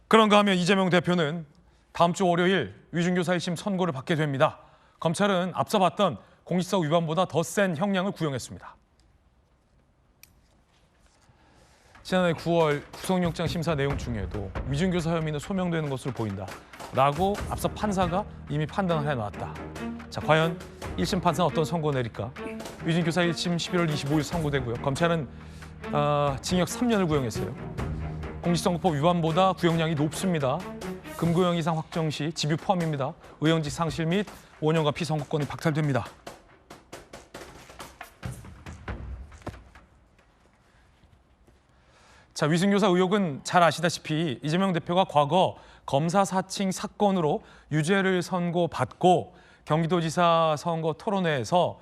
그런가 하면 이재명 대표는 다음 주 월요일 위중교사 1심 선고를 받게 됩니다. 검찰은 앞서 봤던 공직선거 위반보다 더 센 형량을 구형했습니다. 지난해 9월 구속영장 심사 내용 중에도 위중교사 혐의는 소명되는 것으로 보인다라고 앞서 판사가 이미 판단을 해놨다. 자, 과연 1심 판사는 어떤 선고 내릴까? 위중교사 1심 11월 25일 선고되고요. 검찰은 징역 3년을 구형했어요. 공직선거법 위반보다 구형량이 높습니다. 금구형 이상 확정 시 집유 포함입니다. 의원직 상실 및 5년간 피선거권이 박탈됩니다. 자, 위중교사 의혹은 잘 아시다시피 이재명 대표가 과거 검사 사칭 사건으로 유죄를 선고받고 경기도지사 선거 토론회에서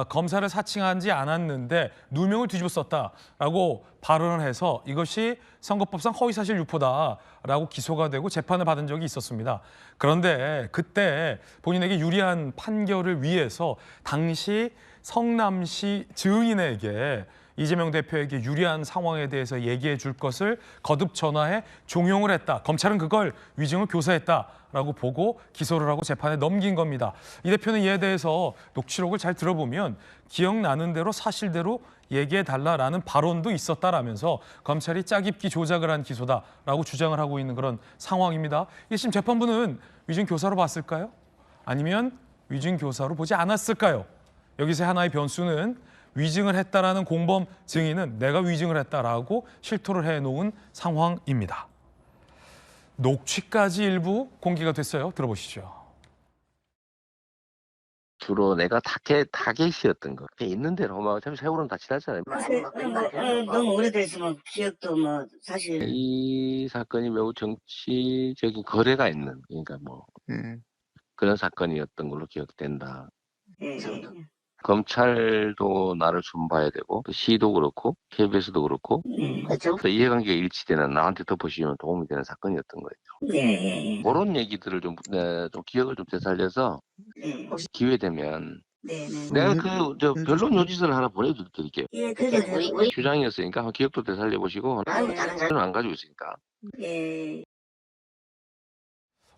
검사를 사칭하지 않았는데 누명을 뒤집어 썼다라고 발언을 해서 이것이 선거법상 허위사실 유포다라고 기소가 되고 재판을 받은 적이 있었습니다. 그런데 그때 본인에게 유리한 판결을 위해서 당시 성남시 증인에게 이재명 대표에게 유리한 상황에 대해서 얘기해 줄 것을 거듭 전화해 종용을 했다. 검찰은 그걸 위증을 교사했다라고 보고 기소를 하고 재판에 넘긴 겁니다. 이 대표는 이에 대해서 녹취록을 잘 들어보면 기억나는 대로 사실대로 얘기해 달라라는 발언도 있었다라면서 검찰이 짜깁기 조작을 한 기소다라고 주장을 하고 있는 그런 상황입니다. 1심 재판부는 위증 교사로 봤을까요? 아니면 위증 교사로 보지 않았을까요? 여기서 하나의 변수는 위증을 했다라는 공범 증인은 내가 위증을 했다라고 실토를 해놓은 상황입니다. 녹취까지 일부 공개가 됐어요. 들어보시죠. 주로 내가 타겟이었던 거. 있는 대로 막 어차피 세월은 다 지났잖아요. 너무 오래됐으면 기억도 뭐 사실 이 사건이 매우 정치적인 거래가 있는, 그러니까 뭐 그런 사건이었던 걸로 기억된다. 예, 검찰도 나를 순봐야 되고, 또 시도 그렇고, KBS도 그렇고, 그렇죠. 또 이해관계가 일치되는, 나한테 덮어씌우면 도움이 되는 사건이었던 거예요. 예. 그런 얘기들을 좀 기억을 좀 되살려서 혹시 기회 되면 네. 내가 변론 요지서를 하나 보내드릴게요. 예, 그게 주장이었으니까 기억도 되살려보시고, 다른 저는 안 가지고 있으니까. 예.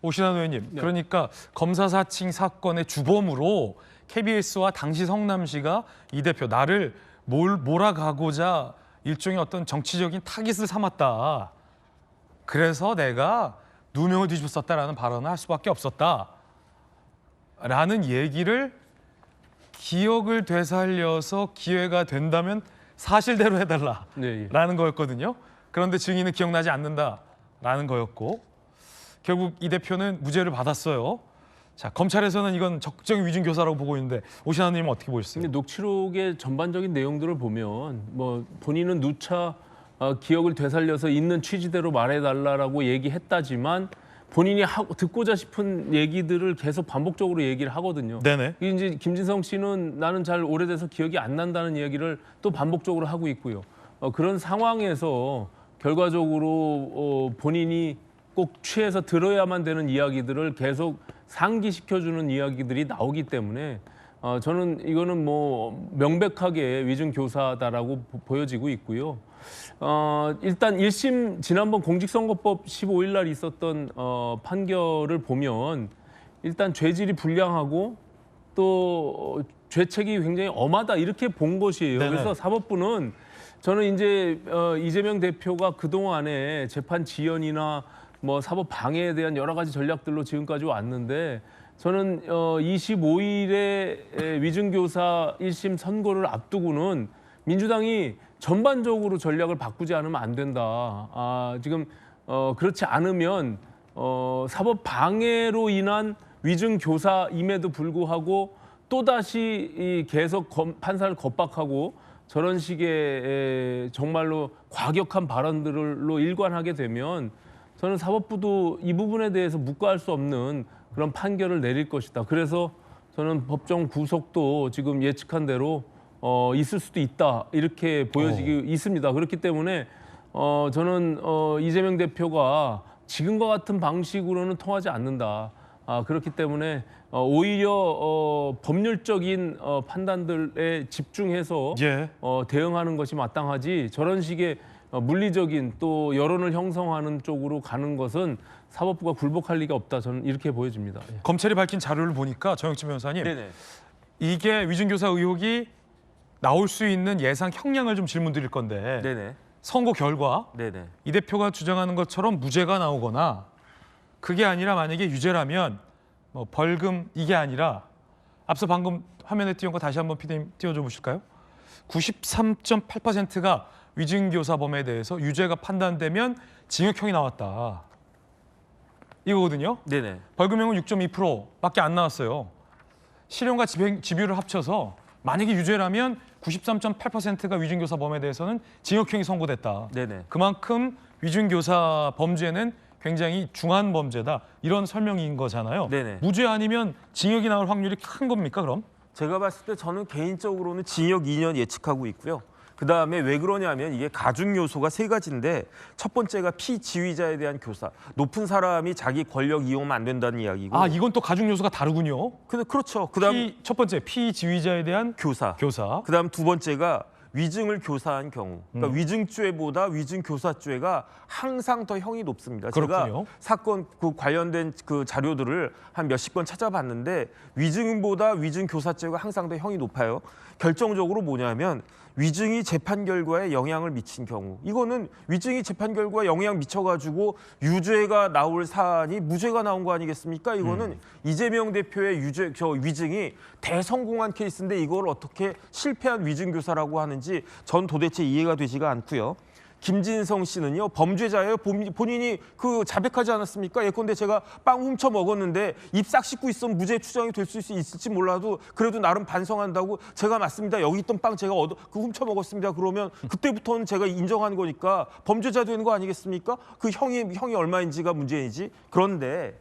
오신환 의원님, 그러니까 검사 사칭 사건의 주범으로 KBS와 당시 성남시가 이 대표 나를 몰아가고자 일종의 어떤 정치적인 타깃을 삼았다. 그래서 내가 누명을 뒤집어 썼다라는 발언을 할 수밖에 없었다. 라는 얘기를 기억을 되살려서 기회가 된다면 사실대로 해달라라는 거였거든요. 그런데 증인은 기억나지 않는다라는 거였고 결국 이 대표는 무죄를 받았어요. 자, 검찰에서는 이건 적정 위증 교사라고 보고 있는데 오신환 의원님 어떻게 보셨어요? 근데 녹취록의 전반적인 내용들을 보면 뭐 본인은 누차 기억을 되살려서 있는 취지대로 말해달라고 얘기했다지만 본인이 듣고자 싶은 얘기들을 계속 반복적으로 얘기를 하거든요. 네네. 이제 김진성 씨는 나는 잘 오래돼서 기억이 안 난다는 이야기를 또 반복적으로 하고 있고요. 그런 상황에서 결과적으로 본인이 꼭 취해서 들어야만 되는 이야기들을 계속 상기시켜주는 이야기들이 나오기 때문에 저는 이거는 뭐 명백하게 위증 교사다라고 보여지고 있고요. 일단 1심 지난번 공직선거법 15일 날 있었던 판결을 보면 일단 죄질이 불량하고 또 죄책이 굉장히 엄하다 이렇게 본 것이에요. 네네. 그래서 사법부는 저는 이제 이재명 대표가 그동안에 재판 지연이나 뭐 사법 방해에 대한 여러 가지 전략들로 지금까지 왔는데 저는 25일에 위증교사 1심 선고를 앞두고는 민주당이 전반적으로 전략을 바꾸지 않으면 안 된다. 지금 그렇지 않으면 사법 방해로 인한 위증교사임에도 불구하고 또다시 계속 판사를 겁박하고 저런 식의 정말로 과격한 발언들로 일관하게 되면 저는 사법부도 이 부분에 대해서 묵과할 수 없는 그런 판결을 내릴 것이다. 그래서 저는 법정 구속도 지금 예측한 대로 있을 수도 있다. 이렇게 보여지기 있습니다. 그렇기 때문에 저는 이재명 대표가 지금과 같은 방식으로는 통하지 않는다. 그렇기 때문에 오히려 법률적인 판단들에 집중해서 예. 대응하는 것이 마땅하지 저런 식의 물리적인 또 여론을 형성하는 쪽으로 가는 것은 사법부가 굴복할 리가 없다. 저는 이렇게 보여집니다. 예. 검찰이 밝힌 자료를 보니까 정혁진 변호사님, 네네. 이게 위증교사 의혹이 나올 수 있는 예상 형량을 좀 질문 드릴 건데 네네. 선고 결과 네네. 이 대표가 주장하는 것처럼 무죄가 나오거나 그게 아니라 만약에 유죄라면 뭐 벌금 이게 아니라 앞서 방금 화면에 띄운 거 다시 한번 피디님 띄워줘 보실까요? 93.8%가 위증교사범에 대해서 유죄가 판단되면 징역형이 나왔다. 이거거든요. 네네. 벌금형은 6.2%밖에 안 나왔어요. 실형과 집유를 합쳐서 만약에 유죄라면 93.8%가 위증교사범에 대해서는 징역형이 선고됐다. 네네. 그만큼 위증교사 범죄는 굉장히 중한 범죄다. 이런 설명인 거잖아요. 네네. 무죄 아니면 징역이 나올 확률이 큰 겁니까, 그럼? 제가 봤을 때 저는 개인적으로는 징역 2년 예측하고 있고요. 그다음에 왜 그러냐면 이게 가중 요소가 세 가지인데 첫 번째가 피지휘자에 대한 교사. 높은 사람이 자기 권력 이용하면 안 된다는 이야기고. 아, 이건 또 가중 요소가 다르군요. 그렇죠. 그다음 첫 번째 피지휘자에 대한 교사. 교사. 그다음 두 번째가 위증을 교사한 경우. 그러니까 위증죄보다 위증교사죄가 항상 더 형이 높습니다. 그렇군요. 제가 사건 그 관련된 그 자료들을 한 몇십 건 찾아봤는데 위증보다 위증교사죄가 항상 더 형이 높아요. 결정적으로 뭐냐면 위증이 재판 결과에 영향을 미친 경우. 이거는 위증이 재판 결과에 영향 미쳐가지고 유죄가 나올 사안이 무죄가 나온 거 아니겠습니까? 이거는 이재명 대표의 위증이 대성공한 케이스인데 이걸 어떻게 실패한 위증교사라고 하는지 전 도대체 이해가 되지가 않고요. 김진성 씨는요 범죄자예요. 본인이 그 자백하지 않았습니까? 예컨대 제가 빵 훔쳐 먹었는데 입 싹 씻고 있으면 무죄 추정이 될 수 있을지 몰라도 그래도 나름 반성한다고 제가 맞습니다. 여기 있던 빵 제가 훔쳐 먹었습니다. 그러면 그때부터는 제가 인정한 거니까 범죄자 되는 거 아니겠습니까? 그 형이 얼마인지가 문제이지. 그런데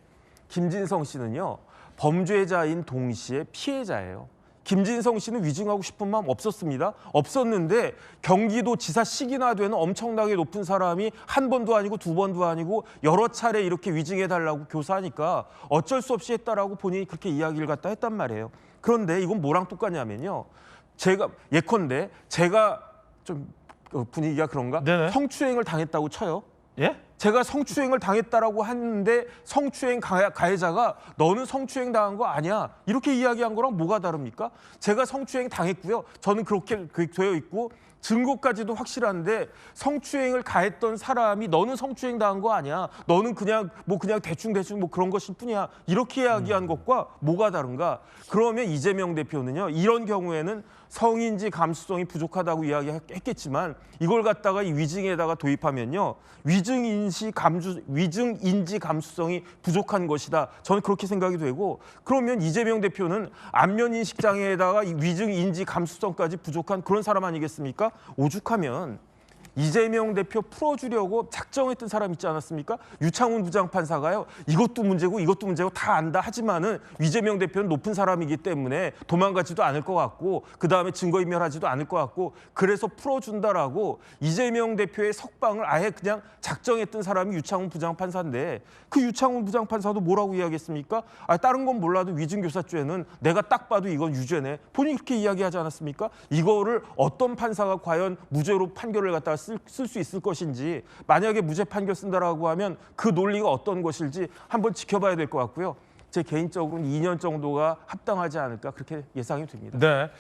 김진성 씨는요 범죄자인 동시에 피해자예요. 김진성 씨는 위증하고 싶은 마음 없었습니다. 없었는데 경기도지사씩이나 되는 엄청나게 높은 사람이 한 번도 아니고 두 번도 아니고 여러 차례 이렇게 위증해달라고 교사하니까 어쩔 수 없이 했다라고 본인이 그렇게 이야기를 갖다 했단 말이에요. 그런데 이건 뭐랑 똑같냐면요. 제가 예컨대 제가 좀 분위기가 그런가? 네네. 성추행을 당했다고 쳐요. 예? 제가 성추행을 당했다라고 하는데 성추행 가해자가 너는 성추행 당한 거 아니야 이렇게 이야기한 거랑 뭐가 다릅니까? 제가 성추행 당했고요. 저는 그렇게 되어 있고 증거까지도 확실한데 성추행을 가했던 사람이 너는 성추행 당한 거 아니야. 너는 그냥 대충 뭐 그런 것일 뿐이야. 이렇게 이야기한 것과 뭐가 다른가? 그러면 이재명 대표는요. 이런 경우에는 성인지 감수성이 부족하다고 이야기했겠지만 이걸 갖다가 이 위증에다가 도입하면요. 위증인지 감수성이 부족한 것이다. 저는 그렇게 생각이 되고 그러면 이재명 대표는 안면인식 장애에다가 이 위증인지 감수성까지 부족한 그런 사람 아니겠습니까? 오죽하면 이재명 대표 풀어주려고 작정했던 사람 있지 않았습니까? 유창훈 부장판사가요. 이것도 문제고 이것도 문제고 다 안다 하지만은 이재명 대표는 높은 사람이기 때문에 도망가지도 않을 것 같고 그다음에 증거인멸하지도 않을 것 같고 그래서 풀어준다라고 이재명 대표의 석방을 아예 그냥 작정했던 사람이 유창훈 부장판사인데 그 유창훈 부장판사도 뭐라고 이야기했습니까? 다른 건 몰라도 위증교사죄는 내가 딱 봐도 이건 유죄네. 본인이 그렇게 이야기하지 않았습니까? 이거를 어떤 판사가 과연 무죄로 판결을 갖다가 쓸 수 있을 것인지 만약에 무죄 판결 쓴다라고 하면 그 논리가 어떤 것일지 한번 지켜봐야 될 것 같고요. 제 개인적으로는 2년 정도가 합당하지 않을까 그렇게 예상이 됩니다. 네.